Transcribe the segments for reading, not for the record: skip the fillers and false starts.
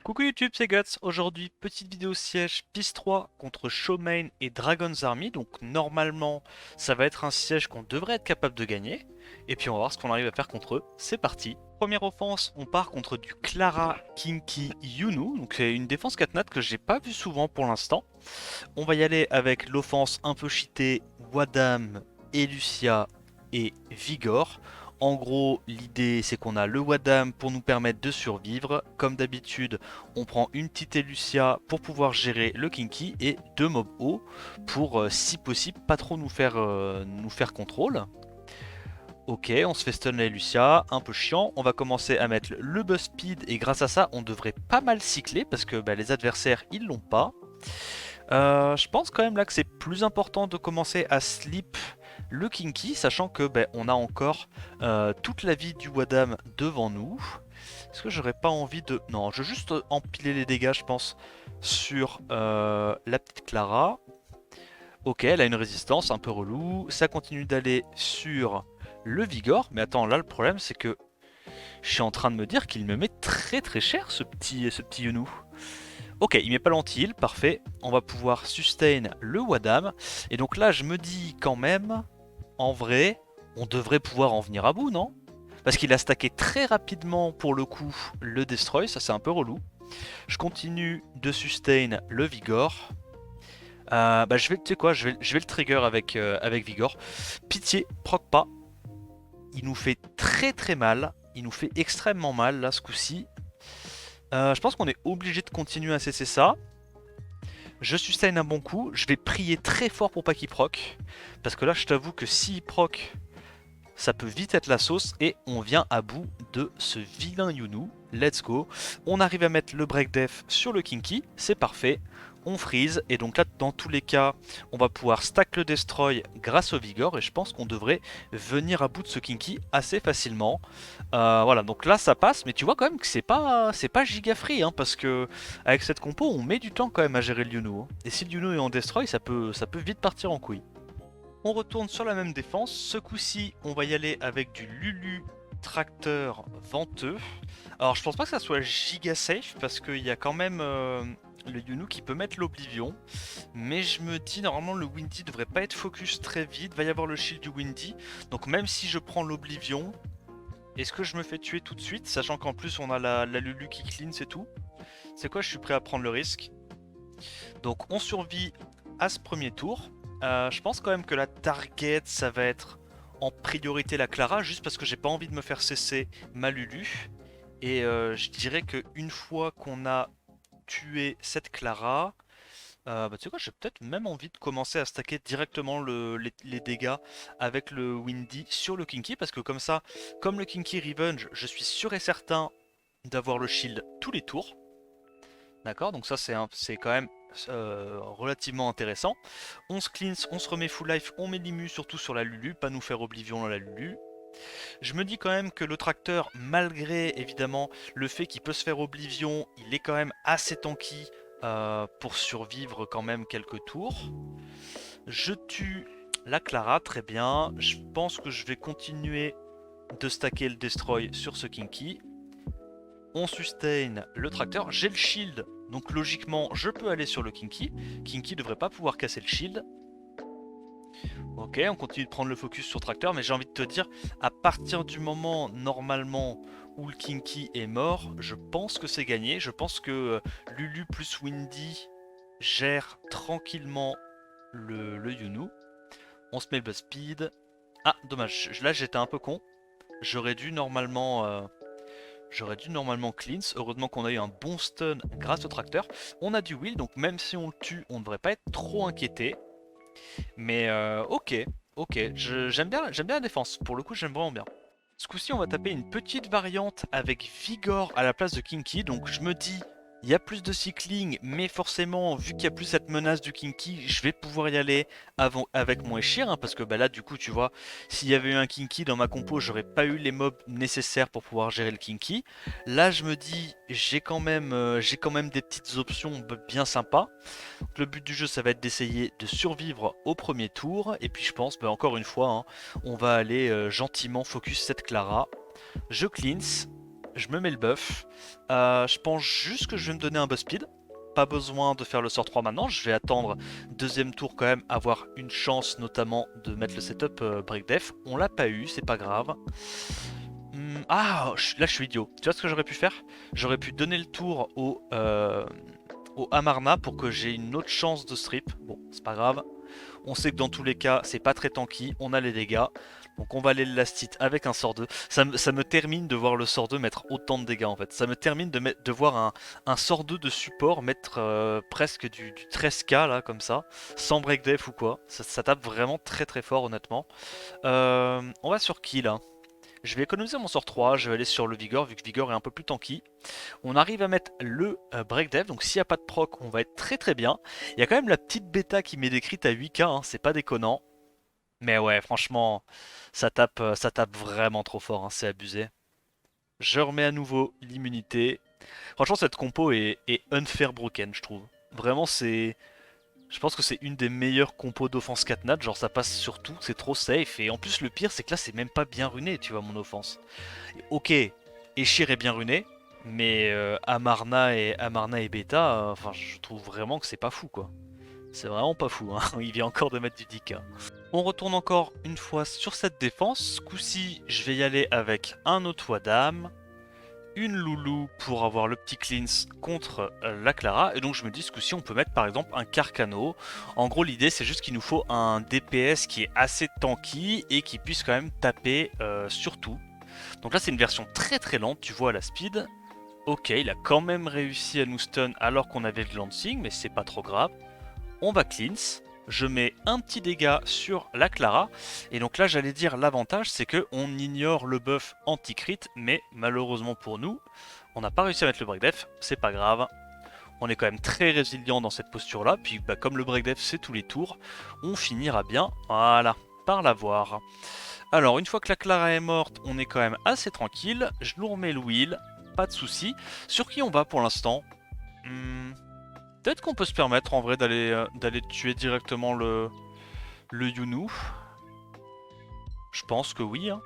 Coucou YouTube, c'est Guts. Aujourd'hui, petite vidéo siège PIS 3 contre Showmain et Dragon's Army. Donc normalement, ça va être un siège qu'on devrait être capable de gagner. Et puis on va voir ce qu'on arrive à faire contre eux. C'est parti. Première offense, on part contre du Clara Kinky Yunu. Donc c'est une défense 4 nat que j'ai pas vu souvent pour l'instant. On va y aller avec l'offense un peu cheatée, Wadam, Elucia et Vigor. En gros, l'idée c'est qu'on a le Wadam pour nous permettre de survivre. Comme d'habitude, on prend une petite Elucia pour pouvoir gérer le Kinky et deux mobs hauts pour, si possible, pas trop nous faire contrôle. Ok, on se fait stun la Lucia, un peu chiant. On va commencer à mettre le buzz speed et grâce à ça, on devrait pas mal cycler parce que les adversaires ils l'ont pas. Je pense quand même là que c'est plus important de commencer à sleep le Kinky, sachant que on a encore toute la vie du Wadam devant nous. Est-ce que j'aurais pas envie de... Non, je vais juste empiler les dégâts, je pense, sur la petite Clara. Ok, elle a une résistance un peu relou. Ça continue d'aller sur le Vigor. Mais attends, là le problème c'est que je suis en train de me dire qu'il me met très très cher ce petit Yunu. Ok, il met pas l'anti-heal, parfait. On va pouvoir sustain le Wadam. Et donc là, je me dis quand même, en vrai, on devrait pouvoir en venir à bout, non? Parce qu'il a stacké très rapidement, pour le coup, le Destroy, ça c'est un peu relou. Je continue de sustain le Vigor. Je vais, tu sais quoi, je vais le trigger avec Vigor. Pitié, proc pas. Il nous fait très très mal. Il nous fait extrêmement mal, là, ce coup-ci. Je pense qu'on est obligé de continuer à cesser ça. Je sustain un bon coup, je vais prier très fort pour pas qu'il proc. Parce que là je t'avoue que s'il proc, ça peut vite être la sauce. Et on vient à bout de ce vilain Yunu. Let's go. On arrive à mettre le break def sur le Kinky, c'est parfait. On freeze et donc là dans tous les cas on va pouvoir stack le destroy grâce au vigor et je pense qu'on devrait venir à bout de ce Kinky assez facilement. Voilà, donc là ça passe, mais tu vois quand même que c'est pas giga free parce que avec cette compo on met du temps quand même à gérer le Yunu. Et si le Yunu est en destroy ça peut vite partir en couille. On retourne sur la même défense, ce coup-ci on va y aller avec du Lulu tracteur venteux. Alors je pense pas que ça soit giga safe parce qu'il y a quand même le Yunu qui peut mettre l'Oblivion. Mais je me dis normalement le Windy devrait pas être focus très vite, va y avoir le shield du Windy. Donc même si je prends l'Oblivion, est-ce que je me fais tuer tout de suite, sachant qu'en plus on a la Lulu qui clean, c'est tout? C'est quoi, je suis prêt à prendre le risque. Donc on survit à ce premier tour. Je pense quand même que la target ça va être en priorité la Clara, juste parce que j'ai pas envie de me faire cesser ma Lulu. Et je dirais qu'une fois qu'on a tué cette Clara, tu sais quoi, j'ai peut-être même envie de commencer à stacker directement les dégâts avec le Windy sur le Kinky, parce que comme ça, comme le Kinky Revenge, je suis sûr et certain d'avoir le shield tous les tours. D'accord, donc ça c'est quand même relativement intéressant. On se cleanse, on se remet full life, on met l'immu surtout sur la Lulu, pas nous faire oblivion dans la Lulu. Je me dis quand même que le tracteur, malgré évidemment le fait qu'il peut se faire oblivion, il est quand même assez tanky pour survivre quand même quelques tours. Je tue la Clara, très bien. Je pense que je vais continuer de stacker le destroy sur ce Kinky. On sustain le tracteur, j'ai le shield, donc logiquement je peux aller sur le Kinky. Kinky devrait pas pouvoir casser le shield. Ok, on continue de prendre le focus sur tracteur, mais j'ai envie de te dire, à partir du moment normalement où le Kinky est mort, je pense que c'est gagné. Je pense que Lulu plus Windy gère tranquillement le Yunu. On se met le buzz speed. Ah, dommage, là j'étais un peu con. J'aurais dû normalement cleanse. Heureusement qu'on a eu un bon stun grâce au tracteur. On a du will, donc même si on le tue, on ne devrait pas être trop inquiété. Mais ok, j'aime bien la défense. Pour le coup, j'aime vraiment bien. Ce coup-ci, on va taper une petite variante avec Vigor à la place de Kinky. Donc je me dis, il y a plus de cycling, mais forcément, vu qu'il y a plus cette menace du Kinky, je vais pouvoir y aller avec mon Eshir. Parce que là, du coup, tu vois, s'il y avait eu un Kinky dans ma compo, j'aurais pas eu les mobs nécessaires pour pouvoir gérer le Kinky. Là, je me dis, j'ai quand même des petites options bien sympas. Donc, le but du jeu, ça va être d'essayer de survivre au premier tour. Et puis je pense, encore une fois, on va aller gentiment focus cette Clara. Je cleanse. je me mets le buff. Je pense juste que je vais me donner un buff speed. Pas besoin de faire le sort 3 maintenant, je vais attendre deuxième tour quand même, avoir une chance notamment de mettre le setup break def. On l'a pas eu, c'est pas grave. Ah, là je suis idiot. Tu vois ce que j'aurais pu faire? J'aurais pu donner le tour au Amarna pour que j'ai une autre chance de strip. Bon, c'est pas grave. On sait que dans tous les cas, c'est pas très tanky, on a les dégâts. Donc on va aller le last hit avec un sort 2. Ça me termine de voir le sort 2 mettre autant de dégâts en fait. Ça me termine de voir un sort 2 de support mettre presque du 13k là comme ça, sans break def ou quoi. Ça tape vraiment très très fort honnêtement. On va sur qui là? Je vais économiser mon sort 3, je vais aller sur le Vigor vu que Vigor est un peu plus tanky. On arrive à mettre le break dev, donc s'il n'y a pas de proc, on va être très très bien. Il y a quand même la petite bêta qui m'est décrite à 8k, hein, c'est pas déconnant. Mais ouais, franchement, ça tape vraiment trop fort, hein, c'est abusé. Je remets à nouveau l'immunité. Franchement, cette compo est unfair broken, je trouve. Vraiment, je pense que c'est une des meilleures compos d'offense 4 nat, genre ça passe sur tout, c'est trop safe. Et en plus, le pire, c'est que là, c'est même pas bien runé, tu vois, mon offense. Ok, Eshir est bien runé, mais Amarna et Beta, enfin, je trouve vraiment que c'est pas fou, quoi. C'est vraiment pas fou, hein. Il vient encore de mettre du 10k. On retourne encore une fois sur cette défense. Ce coup-ci, je vais y aller avec un autre Wadam, une Loulou pour avoir le petit cleanse contre la Clara. Et donc je me dis, ce coup-ci, on peut mettre par exemple un Carcano. En gros, l'idée, c'est juste qu'il nous faut un DPS qui est assez tanky et qui puisse quand même taper sur tout. Donc là, c'est une version très très lente, tu vois, à la speed. Ok, il a quand même réussi à nous stun alors qu'on avait le glancing, mais c'est pas trop grave. On va cleanse. Je mets un petit dégât sur la Clara. Et donc là, j'allais dire l'avantage, c'est que on ignore le buff anti-crit, mais malheureusement pour nous, on n'a pas réussi à mettre le break def. C'est pas grave. On est quand même très résilient dans cette posture-là. Puis bah, comme le break def, c'est tous les tours, on finira bien, voilà, par l'avoir. Alors, une fois que la Clara est morte, on est quand même assez tranquille. Je nous remets le wheel, pas de soucis. Sur qui on va pour l'instant? Peut-être qu'on peut se permettre en vrai d'aller tuer directement le Yunu. Je pense que oui, hein.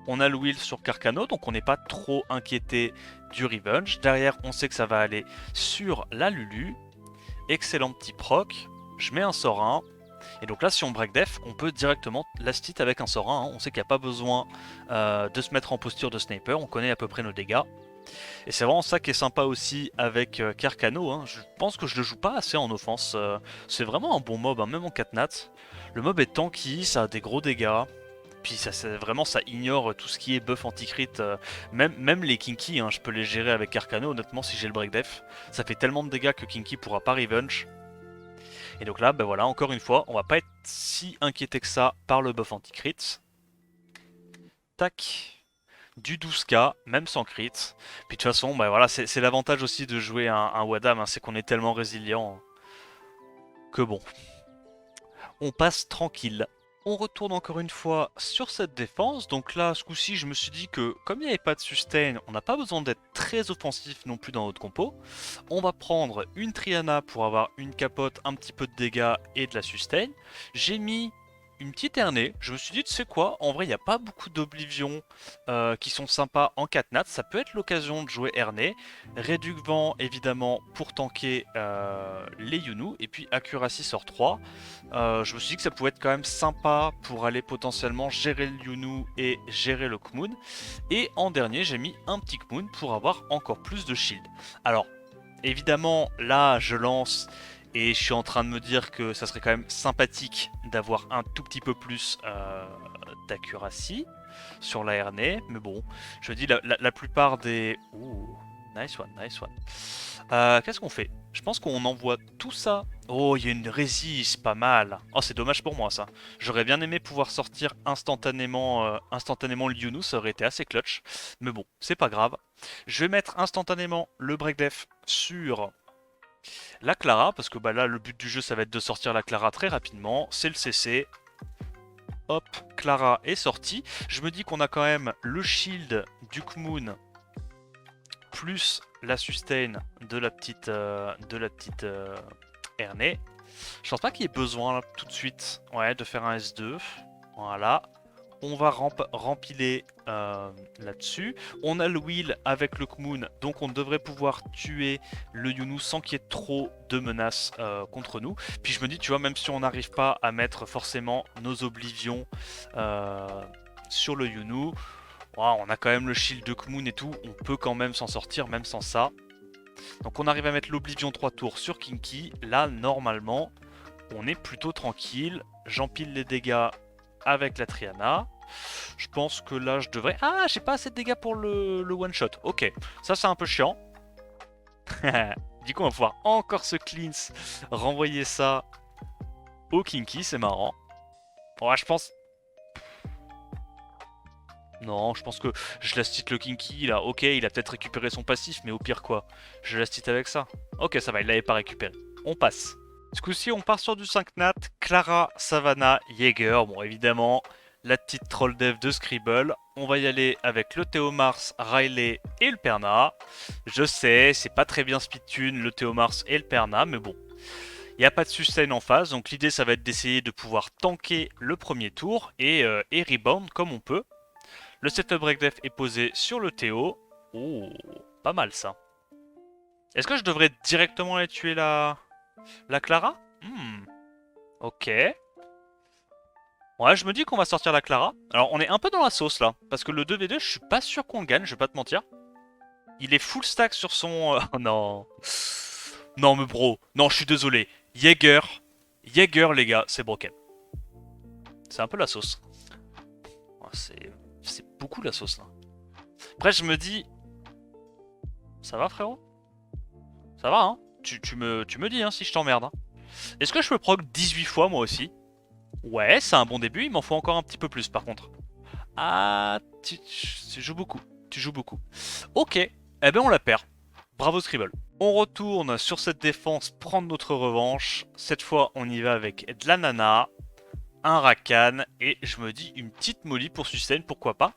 On a le wheel sur Carcano, donc on n'est pas trop inquiété du revenge. Derrière, on sait que ça va aller sur la Lulu. Excellent petit proc. Je mets un sort 1. Et donc là, si on break def, on peut directement last hit avec un sort 1. Hein. On sait qu'il n'y a pas besoin de se mettre en posture de sniper. On connaît à peu près nos dégâts. Et c'est vraiment ça qui est sympa aussi avec Carcano. Hein. Je pense que je le joue pas assez en offense. C'est vraiment un bon mob, hein, même en 4 nat. Le mob est tanky, ça a des gros dégâts. Puis vraiment ça ignore tout ce qui est buff anti-crit. Même les Kinky, hein, je peux les gérer avec Carcano honnêtement si j'ai le break def. Ça fait tellement de dégâts que Kinky pourra pas revenge. Et donc là, ben voilà, encore une fois, on va pas être si inquiété que ça par le buff anti-crit. Tac. Du 12k, même sans crit. Puis de toute façon, bah voilà, c'est l'avantage aussi de jouer un Wadam, hein, c'est qu'on est tellement résilient que bon. On passe tranquille. On retourne encore une fois sur cette défense. Donc là, ce coup-ci, je me suis dit que comme il n'y avait pas de sustain, on n'a pas besoin d'être très offensif non plus dans notre compo. On va prendre une Triana pour avoir une capote, un petit peu de dégâts et de la sustain. J'ai mis une petite Ernée. Je me suis dit, tu sais quoi, en vrai, il n'y a pas beaucoup d'Oblivion qui sont sympas en 4 nats. Ça peut être l'occasion de jouer Ernée. Réduc vent, évidemment, pour tanker les Yunu. Et puis Accuracy sort 3. Je me suis dit que ça pouvait être quand même sympa pour aller potentiellement gérer le Yunu et gérer le Kmoon. Et en dernier, j'ai mis un petit Kmoon pour avoir encore plus de shield. Alors, évidemment, là, je lance et je suis en train de me dire que ça serait quand même sympathique d'avoir un tout petit peu plus d'accuracy sur la RNA. Mais bon, je dis la plupart des... Ouh, nice one, nice one. Qu'est-ce qu'on fait? Je pense qu'on envoie tout ça. Oh, il y a une résiste, pas mal. Oh, c'est dommage pour moi ça. J'aurais bien aimé pouvoir sortir instantanément le Yunu, ça aurait été assez clutch. Mais bon, c'est pas grave. Je vais mettre instantanément le break def sur la Clara, parce que bah, là, le but du jeu, ça va être de sortir la Clara très rapidement. C'est le CC. Hop, Clara est sortie. Je me dis qu'on a quand même le shield du Kmoon plus la sustain de la petite Ernée. Je pense pas qu'il y ait besoin là, tout de suite de faire un S2. Voilà. On va rempiler là-dessus. On a le wheel avec le Kmoon, donc on devrait pouvoir tuer le Yunu sans qu'il y ait trop de menaces contre nous. Puis je me dis, tu vois, même si on n'arrive pas à mettre forcément nos oblivions sur le Yunu, on a quand même le shield de Kmoon et tout, on peut quand même s'en sortir même sans ça. Donc on arrive à mettre l'oblivion 3 tours sur Kinky. Là, normalement, on est plutôt tranquille. J'empile les dégâts avec la Triana. Je pense que là, je devrais... Ah, j'ai pas assez de dégâts pour le one-shot. Ok, ça c'est un peu chiant. Du coup, on va pouvoir encore se cleanse, renvoyer ça au Kinky, c'est marrant. Ouais, je pense... Non, je pense que je last hit le Kinky, là. Ok, il a peut-être récupéré son passif, mais au pire quoi, je last hit avec ça. Ok, ça va, il l'avait pas récupéré. On passe. Ce coup-ci, on part sur du 5 nat, Clara, Savannah, Jaeger. Bon, évidemment, la petite troll dev de Scribble. On va y aller avec le Théomars, Riley et le Perna. Je sais, c'est pas très bien speedtune, le Théomars et le Perna, mais bon. Il n'y a pas de sustain en phase, donc l'idée ça va être d'essayer de pouvoir tanker le premier tour et rebound comme on peut. Le setup break def est posé sur le Théo. Oh, pas mal ça. Est-ce que je devrais directement aller tuer la Clara? Ok. Ouais, je me dis qu'on va sortir la Clara. Alors, on est un peu dans la sauce, là. Parce que le 2v2, je suis pas sûr qu'on le gagne, je vais pas te mentir. Il est full stack sur son... Oh non. Non, mais bro. Non, je suis désolé. Jaeger, les gars, c'est broken. C'est un peu la sauce. Oh, c'est beaucoup la sauce, là. Après, je me dis... Ça va, frérot? Ça va, hein? Tu me dis, hein, si je t'emmerde, hein. Est-ce que je peux proc 18 fois, moi aussi? Ouais, c'est un bon début, il m'en faut encore un petit peu plus par contre. Ah, tu joues beaucoup. Tu joues beaucoup. Ok, eh ben on la perd. Bravo Scribble. On retourne sur cette défense prendre notre revanche. Cette fois, on y va avec de la nana, un Rakan et je me dis une petite molly pour sustain, pourquoi pas.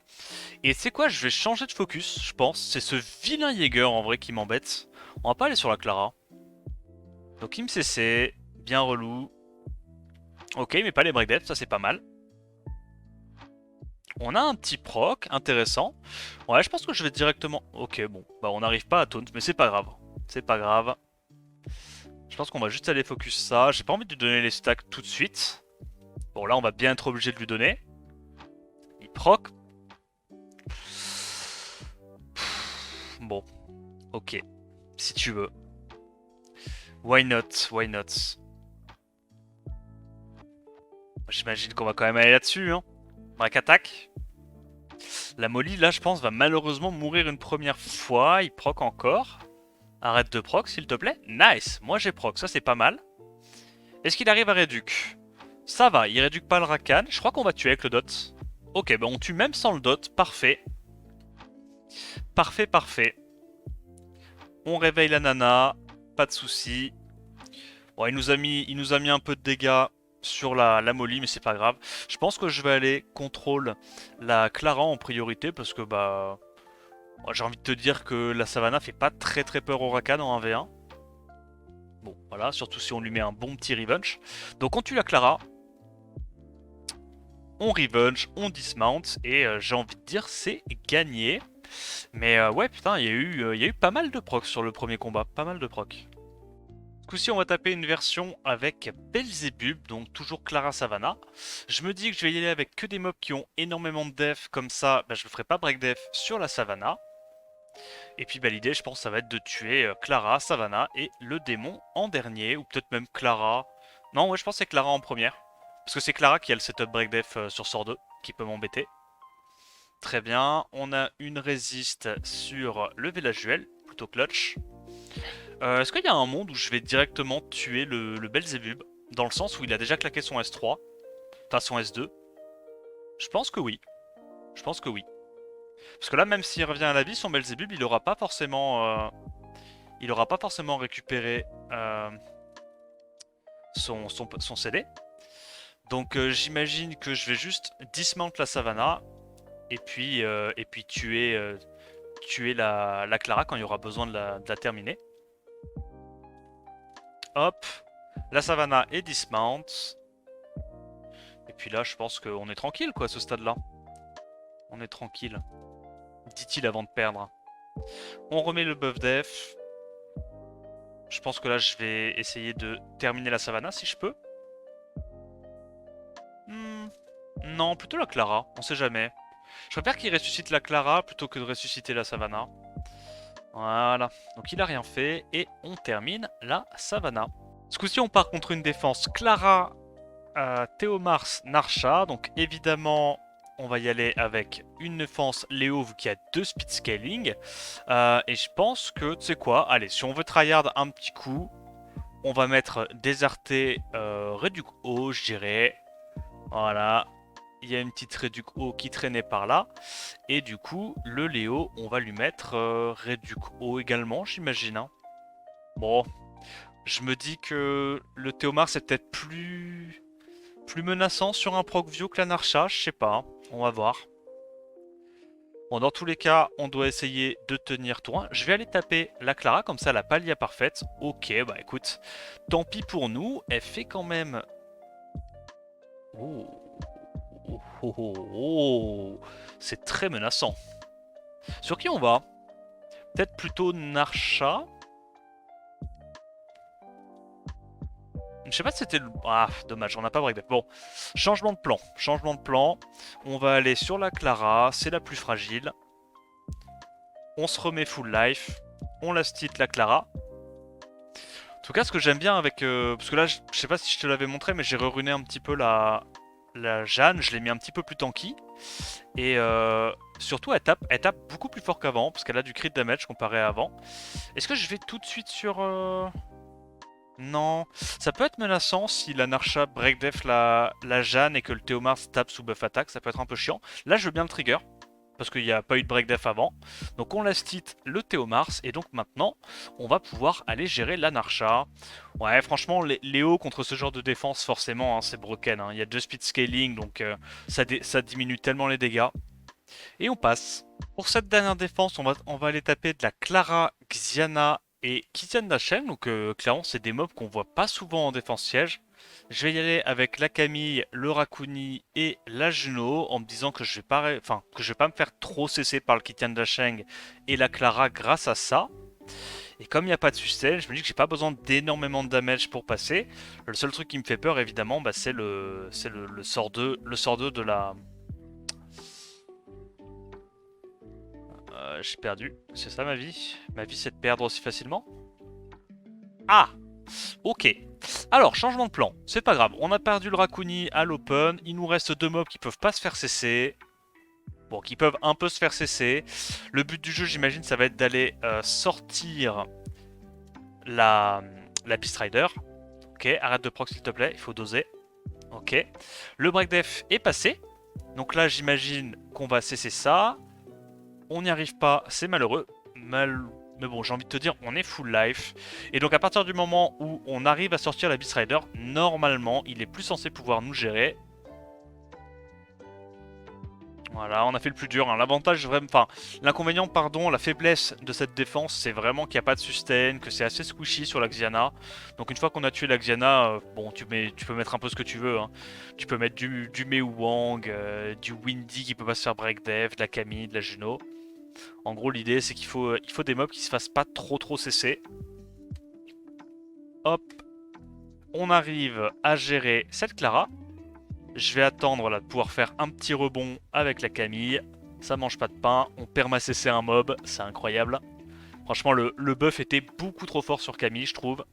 Et c'est quoi, je vais changer de focus, je pense. C'est ce vilain Jaeger en vrai qui m'embête. On va pas aller sur la Clara. Donc il me CC, bien relou. Ok, mais pas les breakdepths, ça c'est pas mal. On a un petit proc, intéressant. Ouais, je pense que je vais directement... Ok, bon, bah on n'arrive pas à taunt, mais c'est pas grave. C'est pas grave. Je pense qu'on va juste aller focus ça. J'ai pas envie de lui donner les stacks tout de suite. Bon, là, on va bien être obligé de lui donner. Il proc. Bon, ok. Si tu veux. Why not, why not. J'imagine qu'on va quand même aller là-dessus, hein. Break attack. La molly, là, je pense, va malheureusement mourir une première fois. Il proc encore. Arrête de proc, s'il te plaît. Nice. Moi, j'ai proc. Ça, c'est pas mal. Est-ce qu'il arrive à réduc? Ça va. Il réduque pas le Rakan. Je crois qu'on va tuer avec le dot. Ok, bah on tue même sans le dot. Parfait. Parfait, parfait. On réveille la nana. Pas de soucis. Bon, il nous a mis un peu de dégâts sur la molly, mais c'est pas grave. Je pense que je vais aller contrôle la Clara en priorité parce que bah... j'ai envie de te dire que la Savannah fait pas très peur au Rakan en 1v1. Bon, voilà, surtout si on lui met un bon petit revenge. Donc on tue la Clara. On revenge, on dismount. Et j'ai envie de dire c'est gagné. Mais ouais, putain, il y a eu pas mal de procs sur le premier combat. Pas mal de procs. Ce coup-ci, on va taper une version avec Belzebub, donc toujours Clara Savannah. Je me dis que je vais y aller avec que des mobs qui ont énormément de def. Comme ça, bah, je ne ferai pas break def sur la Savannah. Et puis bah, l'idée, je pense, ça va être de tuer Clara, Savannah et le démon en dernier. Ou peut-être même Clara. Non, ouais, je pense que c'est Clara en première. Parce que c'est Clara qui a le setup break def sur Sort 2, qui peut m'embêter. Très bien, on a une résiste sur le village duel, plutôt clutch. Est-ce qu'il y a un monde où je vais directement tuer le Belzebub? Dans le sens où il a déjà claqué son S3, enfin son S2. Je pense que oui. Je pense que oui. Parce que là, même s'il revient à la vie, son Belzebub, il aura pas forcément... il aura pas forcément récupéré son CD. Donc j'imagine que je vais juste dismount la Savannah et puis tuer la Clara quand il y aura besoin de la terminer. Hop, la Savannah est dismount. Et puis là, je pense qu'on est tranquille, quoi, à ce stade-là. On est tranquille. Dit-il avant de perdre. On remet le buff def. Je pense que là, je vais essayer de terminer la savannah, si je peux. Non, plutôt la Clara, on sait jamais. Je préfère qu'il ressuscite la Clara plutôt que de ressusciter la savannah. Voilà, donc il a rien fait et on termine la savannah. Ce coup-ci, on part contre une défense Clara, Théomars, Narcha. Donc évidemment, on va y aller avec une défense Léo vu qu'il y a 2 speed scaling. Et je pense que, tu sais quoi, allez, si on veut tryhard un petit coup, on va mettre Désarté Reduc haut, je dirais. Voilà, il y a une petite Reduc haut qui traînait par là. Et du coup, le Léo, on va lui mettre Reduc haut également, j'imagine. Hein. Bon, je me dis que le Théomars c'est peut-être plus menaçant sur un proc view que la Narcha, je sais pas, on va voir. Bon, dans tous les cas, on doit essayer de tenir tour 1. Je vais aller taper la Clara, comme ça la palia parfaite. Ok, bah écoute, tant pis pour nous, elle fait quand même... Oh, oh, oh, oh, oh. C'est très menaçant. Sur qui on va? Peut-être plutôt Narcha. Je sais pas si c'était le... Ah, dommage, on n'a pas break. Bon, changement de plan. Changement de plan. On va aller sur la Clara, c'est la plus fragile. On se remet full life. On last hit la Clara. En tout cas, ce que j'aime bien avec... parce que là, je sais pas si je te l'avais montré, mais j'ai reruné un petit peu la Jeanne. Je l'ai mis un petit peu plus tanky. Et surtout, elle tape beaucoup plus fort qu'avant, parce qu'elle a du crit damage comparé à avant. Est-ce que je vais tout de suite sur... Non, ça peut être menaçant si la Narcha break def la Jeanne et que le Théomars tape sous buff attaque, ça peut être un peu chiant. Là je veux bien le trigger, parce qu'il n'y a pas eu de break def avant. Donc on laisse hit le Théomars, et donc maintenant on va pouvoir aller gérer la Narcha. Ouais, franchement, Léo contre ce genre de défense, forcément, hein, c'est broken. Hein. Il y a 2 speed scaling, donc ça diminue tellement les dégâts. Et on passe. Pour cette dernière défense, on va aller taper de la Clara, Xiana et Kytian Dachem. Donc clairement, c'est des mobs qu'on voit pas souvent en défense siège. Je vais y aller avec la Camille, le Rakuni et la Juno en me disant que je vais pas, me faire trop cesser par le Kytian Dasheng et la Clara grâce à ça. Et comme il n'y a pas de sustain, je me dis que j'ai pas besoin d'énormément de damage pour passer. Le seul truc qui me fait peur évidemment, bah, c'est le sort 2, de la... j'ai perdu. C'est ça ma vie? Ma vie c'est de perdre aussi facilement? Ah! Ok. Alors, changement de plan. C'est pas grave. On a perdu le Rakuni à l'open. Il nous reste 2 mobs qui peuvent pas se faire cesser. Bon, qui peuvent un peu se faire cesser. Le but du jeu, j'imagine, ça va être d'aller sortir la Beast Rider. Ok, arrête de proc s'il te plaît. Il faut doser. Ok. Le break def est passé. Donc là, j'imagine qu'on va cesser ça. On n'y arrive pas, c'est malheureux. Mais bon, j'ai envie de te dire, on est full life. Et donc à partir du moment où on arrive à sortir la Beast Rider, normalement, il est plus censé pouvoir nous gérer. Voilà, on a fait le plus dur. Hein. L'avantage, vraiment, enfin, l'inconvénient, pardon, la faiblesse de cette défense, c'est vraiment qu'il n'y a pas de sustain, que c'est assez squishy sur la Xiana. Donc une fois qu'on a tué la Xiana, bon, tu peux mettre un peu ce que tu veux. Hein. Tu peux mettre du Mei Wang, du Windy qui peut pas se faire break dev, de la Camille, de la Juno. En gros, l'idée, c'est qu'il faut des mobs qui se fassent pas trop cesser. Hop. On arrive à gérer cette Clara. Je vais attendre là de pouvoir faire un petit rebond avec la Camille. Ça mange pas de pain. On perma cesser un mob. C'est incroyable. Franchement, le buff était beaucoup trop fort sur Camille, je trouve.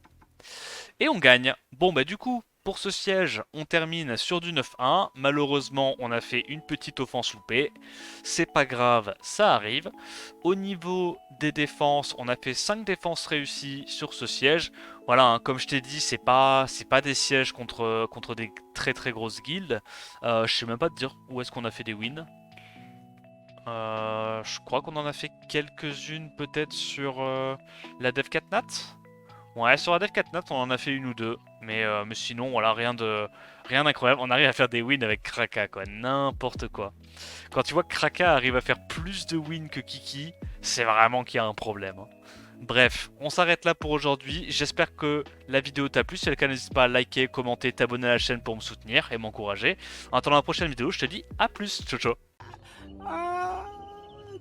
Et on gagne. Bon, bah du coup, pour ce siège, on termine sur du 9-1. Malheureusement, on a fait une petite offense loupée. C'est pas grave, ça arrive. Au niveau des défenses, on a fait 5 défenses réussies sur ce siège. Voilà, hein, comme je t'ai dit, c'est pas des sièges contre des très grosses guildes. Je sais même pas te dire où est-ce qu'on a fait des wins. Je crois qu'on en a fait quelques-unes peut-être sur la Dev 4 Nat. Ouais, sur la Dev 4 Nat, on en a fait une ou deux. Mais sinon, voilà, rien d'incroyable. On arrive à faire des wins avec Kraka, quoi. N'importe quoi. Quand tu vois que Kraka arrive à faire plus de wins que Kiki, c'est vraiment qu'il y a un problème. Hein. Bref, on s'arrête là pour aujourd'hui. J'espère que la vidéo t'a plu. Si c'est le cas, n'hésite pas à liker, commenter, t'abonner à la chaîne pour me soutenir et m'encourager. En attendant la prochaine vidéo, je te dis à plus. Ciao ciao.